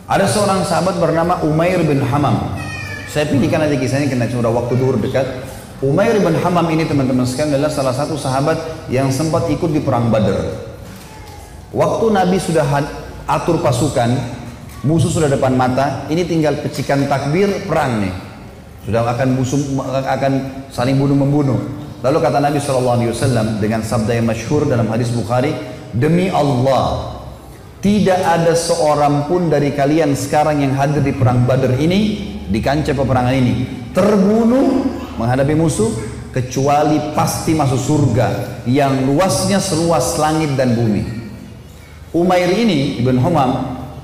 Ada seorang sahabat bernama Umair bin Hamam. Saya pilihkan aja kisahnya karena sudah waktu duhur dekat. Umair bin Hamam ini teman-teman sekalian adalah salah satu sahabat yang sempat ikut di perang Badar. Waktu Nabi sudah atur pasukan, musuh sudah depan mata, ini tinggal pecikan takbir, perang nih. Sudah akan saling bunuh-membunuh. Lalu kata Nabi SAW dengan sabda yang masyhur dalam hadis Bukhari, demi Allah, tidak ada seorang pun dari kalian sekarang yang hadir di perang Badar ini, di kancah peperangan ini, terbunuh menghadapi musuh, kecuali pasti masuk surga yang luasnya seluas langit dan bumi. Umair ini, Ibn Humam,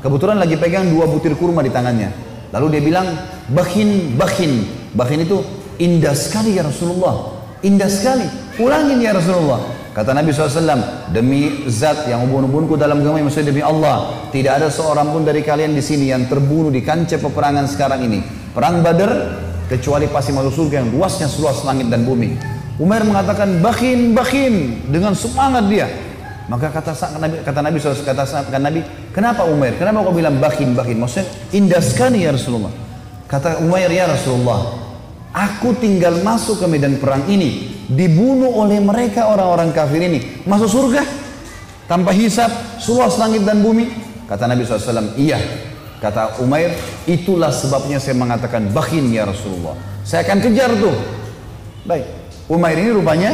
kebetulan lagi pegang 2 butir kurma di tangannya. Lalu dia bilang, bakhin, bakhin. Bakhin itu indah sekali ya Rasulullah. Indah sekali, ulangin ya Rasulullah. Kata Nabi SAW, demi zat yang ubun-ubunku dalam agama, maksudnya demi Allah, tidak ada seorang pun dari kalian di sini yang terbunuh di kancah peperangan sekarang ini, perang Badar, kecuali pasti masuk surga yang luasnya seluas langit dan bumi. Umair mengatakan, bakhin, bakhin, dengan semangat dia. Maka kata Nabi SAW, kata Nabi, kenapa Umair? Kenapa kau bilang bakhin, bakhin? Maksudnya indah sekali ya Rasulullah. Kata Umair, ya Rasulullah, aku tinggal masuk ke medan perang ini, dibunuh oleh mereka orang-orang kafir ini, masuk surga tanpa hisab, seluas langit dan bumi. Kata Nabi SAW, iya. Kata Umair, itulah sebabnya saya mengatakan bakhin ya Rasulullah, saya akan kejar tuh. Baik, Umair ini rupanya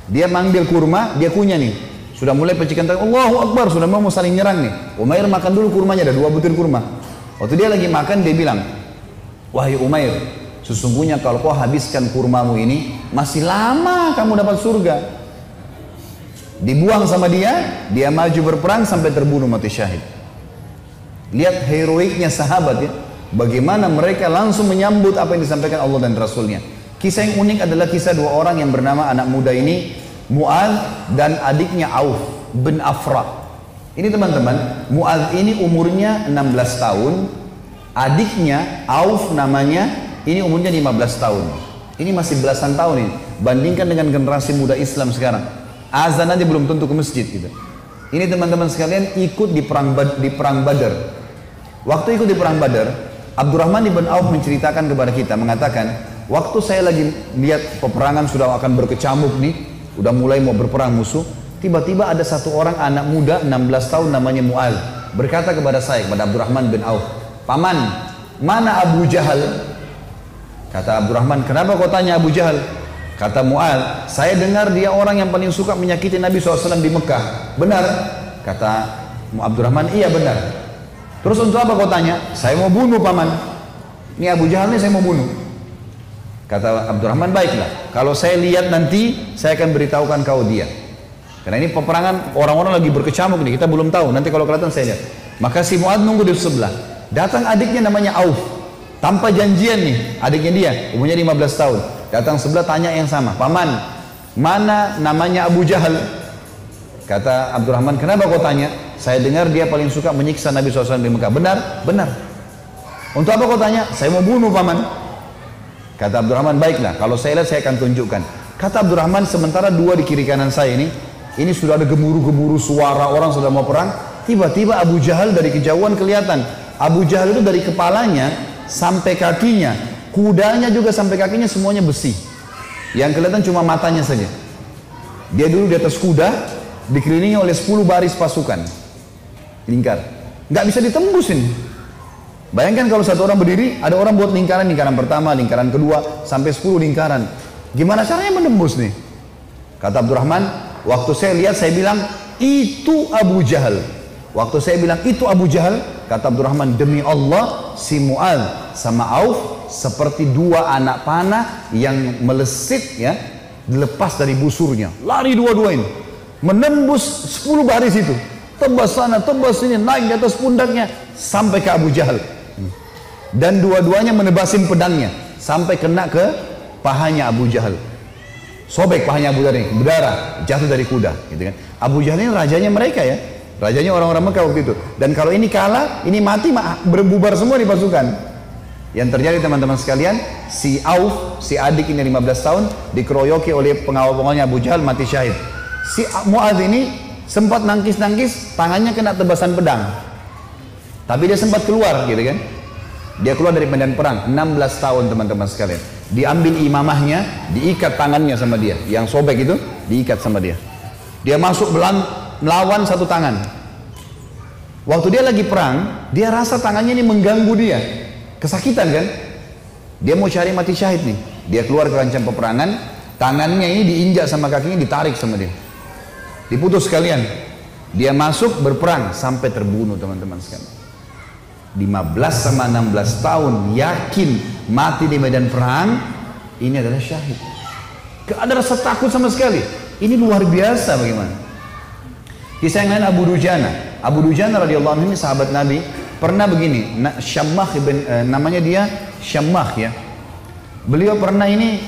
dia manggil kurma, dia kunyah nih, sudah mulai pecikan tangan, Allahu Akbar, sudah mau saling nyerang nih. Umair makan dulu kurmanya, ada 2 butir kurma. Waktu dia lagi makan, dia bilang, wahai Umair, sesungguhnya kalau kau habiskan kurmamu ini, masih lama kamu dapat surga. Dibuang sama dia maju berperang sampai terbunuh mati syahid. Lihat heroiknya sahabat ya, bagaimana mereka langsung menyambut apa yang disampaikan Allah dan Rasulnya. Kisah yang unik adalah kisah 2 orang yang bernama anak muda ini, Mu'adz dan adiknya Auf bin Afra. Ini teman-teman, Mu'adz ini umurnya 16 tahun, adiknya Auf namanya, ini umurnya 15 tahun. Ini masih belasan tahun ini. Bandingkan dengan generasi muda Islam sekarang. Azan aja belum tentu ke masjid gitu. Ini teman-teman sekalian ikut di perang Badar. Waktu ikut di perang Badar, Abdurrahman ibn Auf menceritakan kepada kita, mengatakan, waktu saya lagi lihat peperangan sudah akan berkecamuk nih, udah mulai mau berperang musuh, tiba-tiba ada satu orang anak muda 16 tahun namanya Mu'adz berkata kepada saya, kepada Abdurrahman bin Auf, paman, mana Abu Jahal? Kata Abdurrahman, kenapa kau tanya Abu Jahal? Kata Mu'adz, saya dengar dia orang yang paling suka menyakiti Nabi SAW di Mekah. Benar? Kata Abdurrahman, iya benar. Terus untuk apa kau tanya? Saya mau bunuh paman. Ini Abu Jahal ini saya mau bunuh. Kata Abdurrahman, baiklah. Kalau saya lihat nanti, saya akan beritahukan kau dia. Karena ini peperangan orang-orang lagi berkecamuk nih, kita belum tahu. Nanti kalau kelihatan saya lihat. Maka si Mu'adz nunggu di sebelah. Datang adiknya namanya Auf. Tanpa janjian nih, adiknya dia, umurnya 15 tahun. Datang sebelah tanya yang sama, paman, mana namanya Abu Jahal? Kata Abdurrahman, kenapa kau tanya? Saya dengar dia paling suka menyiksa Nabi SAW di Mekah. Benar? Benar. Untuk apa kau tanya? Saya mau bunuh paman. Kata Abdurrahman, baiklah, kalau saya lihat saya akan tunjukkan. Kata Abdurrahman, sementara 2 di kiri kanan saya ini sudah ada gemuruh-gemuruh suara orang sudah mau perang. Tiba-tiba Abu Jahal dari kejauhan kelihatan. Abu Jahal itu dari kepalanya sampai kakinya, kudanya juga sampai kakinya semuanya besi. Yang kelihatan cuma matanya saja. Dia dulu di atas kuda, dikelilingi oleh 10 baris pasukan. Lingkar. Nggak bisa ditembusin. Bayangkan kalau satu orang berdiri, ada orang buat lingkaran pertama, lingkaran kedua, sampai 10 lingkaran. Gimana caranya menembus nih? Kata Abdurrahman, waktu saya lihat saya bilang, itu Abu Jahal. Waktu saya bilang itu Abu Jahal, kata Abdurrahman, demi Allah, si Mu'adz sama Auf seperti 2 anak panah yang melesit ya, dilepas dari busurnya. Lari dua-duanya, menembus 10 baris itu. Tebas sana, tebas sini, naik di atas pundaknya sampai ke Abu Jahal. Dan dua-duanya menebasin pedangnya sampai kena ke pahanya Abu Jahal. Sobek pahanya Abu Jahal ini, berdarah, jatuh dari kuda, gitu kan. Abu Jahal ini rajanya mereka ya, rajanya orang-orang Mekah waktu itu. Dan kalau ini kalah, ini mati, berbubar semua di pasukan. Yang terjadi teman-teman sekalian, si Auf, si adik ini 15 tahun, dikeroyoki oleh pengawal-pengawalnya Abu Jahal, mati syahid. Si Mu'adz ini sempat nangkis-nangkis, tangannya kena tebasan pedang. Tapi dia sempat keluar gitu kan. Dia keluar dari medan perang, 16 tahun teman-teman sekalian. Diambil imamahnya, diikat tangannya sama dia. Yang sobek itu, diikat sama dia. Dia masuk melawan satu tangan. Waktu dia lagi perang, dia rasa tangannya ini mengganggu dia. Kesakitan kan? Dia mau cari mati syahid nih. Dia keluar ke kancah peperangan, tangannya ini diinjak sama kakinya, ditarik sama dia. Diputus sekalian. Dia masuk berperang sampai terbunuh teman-teman sekalian. 15 sama 16 tahun yakin mati di medan perang, ini adalah syahid. Gak ada rasa takut sama sekali. Ini luar biasa bagaimana. Kisah yang lain Abu Dujana. Abu Dujana radhiyallahu anhu ini sahabat Nabi, pernah begini, Syammah namanya dia Syammah ya. Beliau pernah ini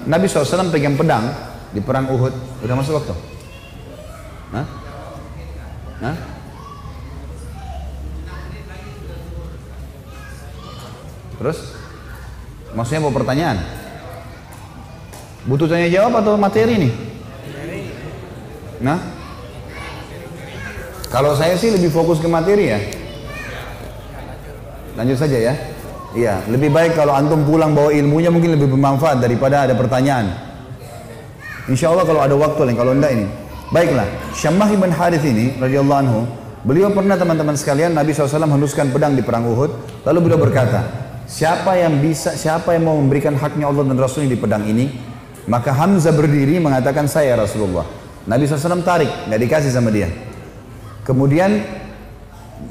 Nabi SAW pegang pedang di perang Uhud. Udah masuk waktu? Hah? Hah? Terus? Maksudnya mau pertanyaan? Butuh tanya jawab atau materi nih? Nah? Kalau saya sih lebih fokus ke materi ya. Lanjut saja ya. Iya, lebih baik kalau antum pulang bawa ilmunya mungkin lebih bermanfaat daripada ada pertanyaan. Insya Allah kalau ada waktu lain, kalau enggak ini. Baiklah, Syammah ibn Harith ini radhiyallahu anhu, beliau pernah teman-teman sekalian Nabi SAW henuskan pedang di perang Uhud, lalu beliau berkata, siapa yang mau memberikan haknya Allah dan Rasulnya di pedang ini? Maka Hamzah berdiri mengatakan, saya Rasulullah. Nabi SAW tarik, nggak dikasih sama dia. Kemudian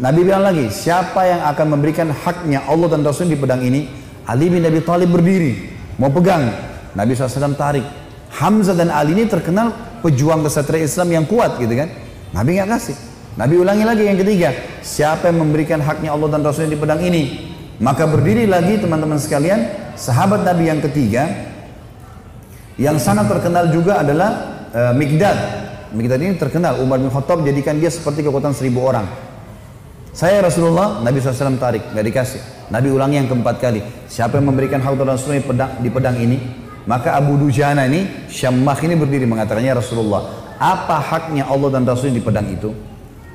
Nabi bilang lagi, siapa yang akan memberikan haknya Allah dan Rasulnya di pedang ini? Ali bin Abi Thalib berdiri, mau pegang. Nabi SAW tarik. Hamzah dan Ali ini terkenal pejuang kesatria Islam yang kuat gitu kan. Nabi nggak kasih. Nabi ulangi lagi yang ketiga, siapa yang memberikan haknya Allah dan Rasulnya di pedang ini? Maka berdiri lagi teman-teman sekalian, sahabat Nabi yang ketiga, yang sangat terkenal juga adalah Mikdad. Mikdad ini terkenal, Umar bin Khattab jadikan dia seperti kekuatan 1000 orang. Saya Rasulullah, Nabi SAW tarik, nggak dikasih. Nabi ulangi yang keempat kali, siapa yang memberikan hak Allah Rasulnya di pedang ini? Maka Abu Dujana ini, Syammah ini berdiri mengatakannya, Rasulullah, apa haknya Allah dan Rasulnya di pedang itu?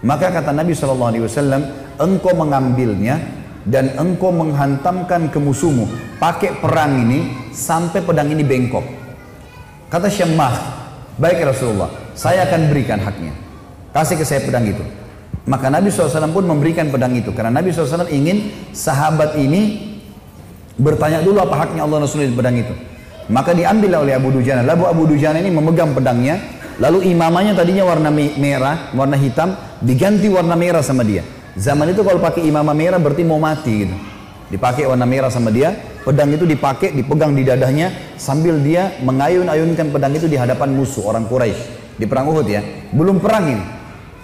Maka kata Nabi SAW, engkau mengambilnya dan engkau menghantamkan ke musuhmu pakai perang ini sampai pedang ini bengkok. Kata Syammah, baik Rasulullah, saya akan berikan haknya, kasih ke saya pedang itu. Maka Nabi SAW pun memberikan pedang itu, karena Nabi SAW ingin sahabat ini bertanya dulu apa haknya Allah Rasulullah di pedang itu. Maka diambil oleh Abu Dujana. Lalu Abu Dujana ini memegang pedangnya, lalu imamahnya tadinya warna merah, warna hitam, diganti warna merah sama dia. Zaman itu kalau pakai imamah merah berarti mau mati gitu. Dipakai warna merah sama dia, pedang itu dipakai, dipegang di dadanya sambil dia mengayun-ayunkan pedang itu di hadapan musuh orang Quraisy di perang Uhud ya. Belum perang ini.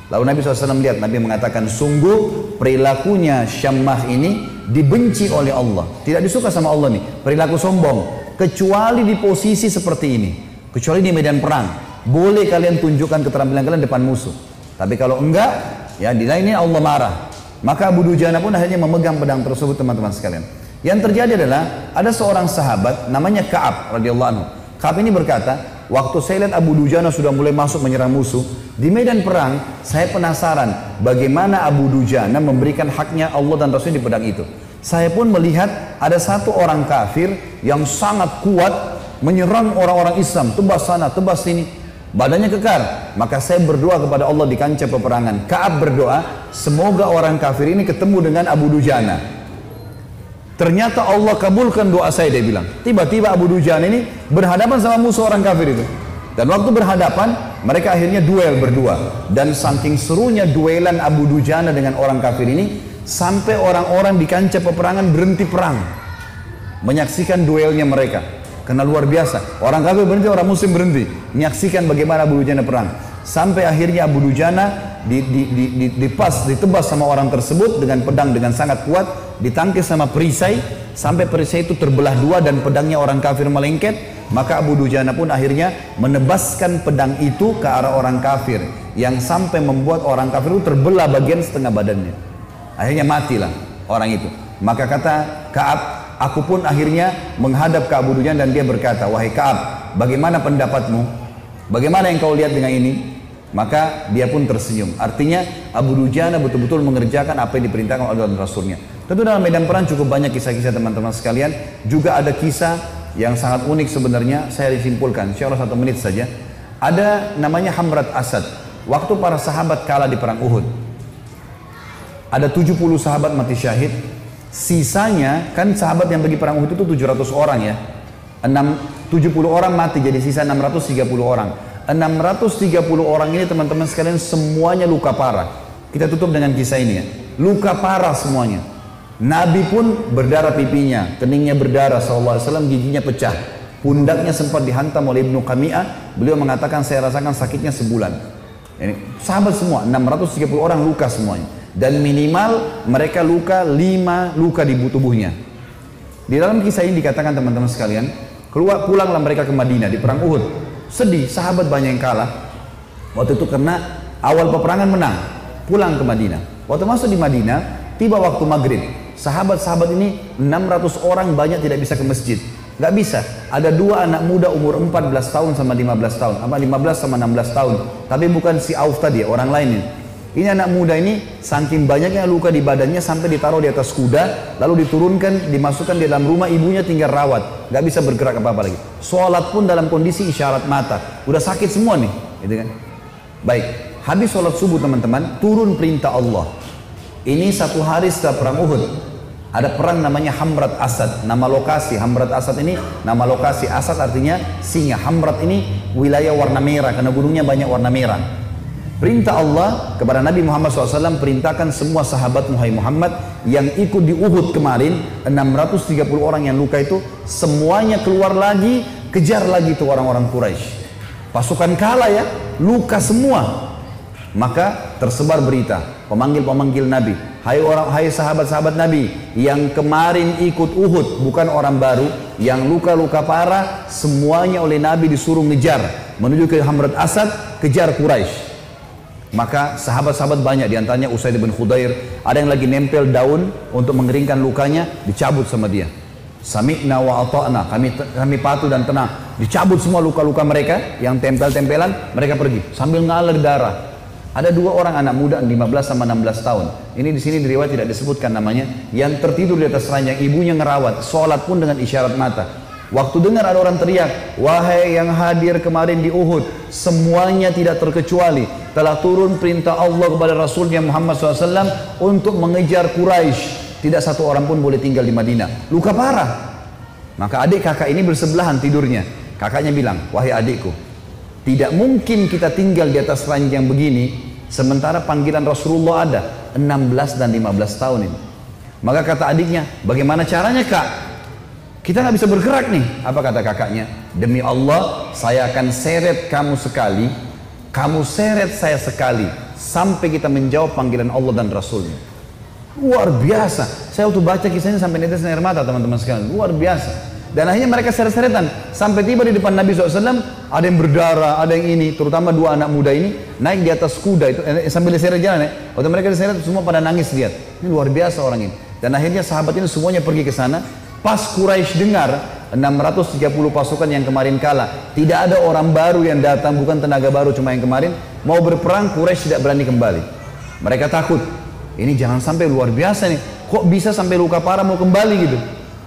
Lalu Nabi SAW lihat, Nabi mengatakan, sungguh perilakunya Syammah ini dibenci oleh Allah. Tidak disuka sama Allah nih, perilaku sombong. Kecuali di posisi seperti ini, kecuali di medan perang, boleh kalian tunjukkan keterampilan kalian depan musuh. Tapi kalau enggak, ya di lainnya Allah marah. Maka Abu Dujana pun akhirnya memegang pedang tersebut teman-teman sekalian. Yang terjadi adalah ada seorang sahabat namanya Ka'ab radhiyallahu anhu. Ka'ab ini berkata, waktu saya lihat Abu Dujana sudah mulai masuk menyerang musuh di medan perang, saya penasaran bagaimana Abu Dujana memberikan haknya Allah dan Rasulnya di pedang itu. Saya pun melihat ada satu orang kafir yang sangat kuat menyerang orang-orang Islam, tebas sana, tebas sini, badannya kekar. Maka saya berdoa kepada Allah di kancah peperangan. Ka'ab berdoa, semoga orang kafir ini ketemu dengan Abu Dujana. Ternyata Allah kabulkan doa saya, dia bilang. Tiba-tiba Abu Dujana ini berhadapan sama musuh orang kafir itu. Dan waktu berhadapan, mereka akhirnya duel berdua. Dan saking serunya duelan Abu Dujana dengan orang kafir ini, sampai orang-orang di kancah peperangan berhenti perang menyaksikan duelnya mereka, karena luar biasa. Orang kafir berhenti, orang muslim berhenti menyaksikan bagaimana Abu Dujana perang. Sampai akhirnya Abu Dujana ditebas sama orang tersebut dengan pedang dengan sangat kuat, ditangkis sama perisai sampai perisai itu terbelah dua dan pedangnya orang kafir melengket. Maka Abu Dujana pun akhirnya menebaskan pedang itu ke arah orang kafir, yang sampai membuat orang kafir itu terbelah bagian setengah badannya. Akhirnya matilah orang itu. Maka kata Ka'ab, aku pun akhirnya menghadap ke Abu Dujana dan dia berkata, wahai Ka'ab, bagaimana pendapatmu? Bagaimana yang kau lihat dengan ini? Maka dia pun tersenyum. Artinya Abu Dujana betul-betul mengerjakan apa yang diperintahkan oleh Allah dan Rasulnya. Tentu dalam medan perang cukup banyak kisah-kisah teman-teman sekalian. Juga ada kisah yang sangat unik sebenarnya. Saya disimpulkan, insya Allah 1 menit saja. Ada namanya Hamrat Asad. Waktu para sahabat kalah di perang Uhud, ada 70 sahabat mati syahid. Sisanya, kan sahabat yang pergi perang Uhud itu 700 orang ya. 70 orang mati, jadi sisa 630 orang. 630 orang ini teman-teman sekalian semuanya luka parah. Kita tutup dengan kisah ini ya. Luka parah semuanya. Nabi pun berdarah pipinya, keningnya berdarah SAW, giginya pecah. Pundaknya sempat dihantam oleh Ibnu Qami'ah. Beliau mengatakan saya rasakan sakitnya sebulan. Ini sahabat semua, 630 orang luka semuanya. Dan minimal mereka luka 5 luka di tubuhnya. Di dalam kisah ini dikatakan teman-teman sekalian, pulanglah mereka ke Madinah di perang Uhud. Sedih, sahabat banyak yang kalah. Waktu itu karena awal peperangan menang, pulang ke Madinah. Waktu masuk di Madinah, tiba waktu maghrib. Sahabat-sahabat ini 600 orang banyak tidak bisa ke masjid. Gak bisa. Ada 2 anak muda umur 14 tahun sama 15 tahun. Apa 15 sama 16 tahun. Tapi bukan si Auf tadi, orang lain ini. Ini anak muda ini saking banyaknya luka di badannya sampai ditaruh di atas kuda, lalu diturunkan, dimasukkan di dalam rumah, ibunya tinggal rawat, nggak bisa bergerak apa-apa lagi. Sholat pun dalam kondisi isyarat mata, udah sakit semua nih, gitu kan? Baik, habis sholat subuh teman-teman, turun perintah Allah. Ini 1 hari setelah perang Uhud, ada perang namanya Hamrat Asad, nama lokasi. Hamrat Asad ini nama lokasi, Asad artinya singa. Hamrat ini wilayah warna merah karena gunungnya banyak warna merah. Perintah Allah kepada Nabi Muhammad SAW, perintahkan semua sahabat Muhammad yang ikut di Uhud kemarin, 630 orang yang luka itu, semuanya keluar lagi, kejar lagi tuh orang-orang Quraisy. Pasukan kalah ya, luka semua. Maka tersebar berita, pemanggil-pemanggil Nabi, hai sahabat-sahabat Nabi yang kemarin ikut Uhud, bukan orang baru, yang luka-luka parah, semuanya oleh Nabi disuruh ngejar, menuju ke Hamrat Asad, kejar Quraisy. Maka sahabat-sahabat banyak, diantaranya Usaid bin Khudair, ada yang lagi nempel daun untuk mengeringkan lukanya, dicabut sama dia. Sami'na wa ata'na, kami patuh dan tenang. Dicabut semua luka-luka mereka yang tempel-tempelan, mereka pergi sambil ngalir darah. Ada 2 orang anak muda 15 sama 16 tahun. Ini di sini di riwayat tidak disebutkan namanya, yang tertidur di atas ranjang, ibunya ngerawat, sholat pun dengan isyarat mata. Waktu dengar ada orang teriak, wahai yang hadir kemarin di Uhud, semuanya tidak terkecuali telah turun perintah Allah kepada Rasulnya Muhammad SAW untuk mengejar Quraisy. Tidak satu orang pun boleh tinggal di Madinah. Luka parah. Maka adik kakak ini bersebelahan tidurnya. Kakaknya bilang, wahai adikku, tidak mungkin kita tinggal di atas ranjang begini sementara panggilan Rasulullah ada 16 dan 15 tahun ini. Maka kata adiknya, bagaimana caranya kak? Kita nggak bisa bergerak nih. Apa kata kakaknya? Demi Allah, saya akan seret kamu sekali, kamu seret saya sekali, sampai kita menjawab panggilan Allah dan Rasulnya. Luar biasa. Saya waktu baca kisahnya sampai netes air mata teman-teman sekalian. Luar biasa. Dan akhirnya mereka seret-seretan sampai tiba di depan Nabi SAW. Ada yang berdarah, ada yang ini. Terutama 2 anak muda ini naik di atas kuda itu sambil diseret jalan ya. Waktu mereka diseret semua pada nangis lihat. Ini luar biasa orang ini. Dan akhirnya sahabat ini semuanya pergi ke sana. Pas Quraisy dengar 630 pasukan yang kemarin kalah, tidak ada orang baru yang datang, bukan tenaga baru cuma yang kemarin, mau berperang, Quraisy tidak berani kembali. Mereka takut, ini jangan sampai luar biasa nih, kok bisa sampai luka parah mau kembali gitu.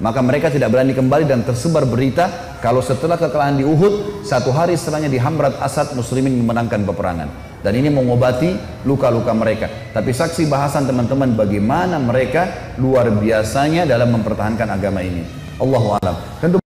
Maka mereka tidak berani kembali dan tersebar berita kalau setelah kekalahan di Uhud, 1 hari setelahnya di Hamrat Asad muslimin memenangkan peperangan. Dan ini mengobati luka-luka mereka. Tapi saksi bahasan teman-teman bagaimana mereka luar biasanya dalam mempertahankan agama ini. Allahu a'lam. Tentu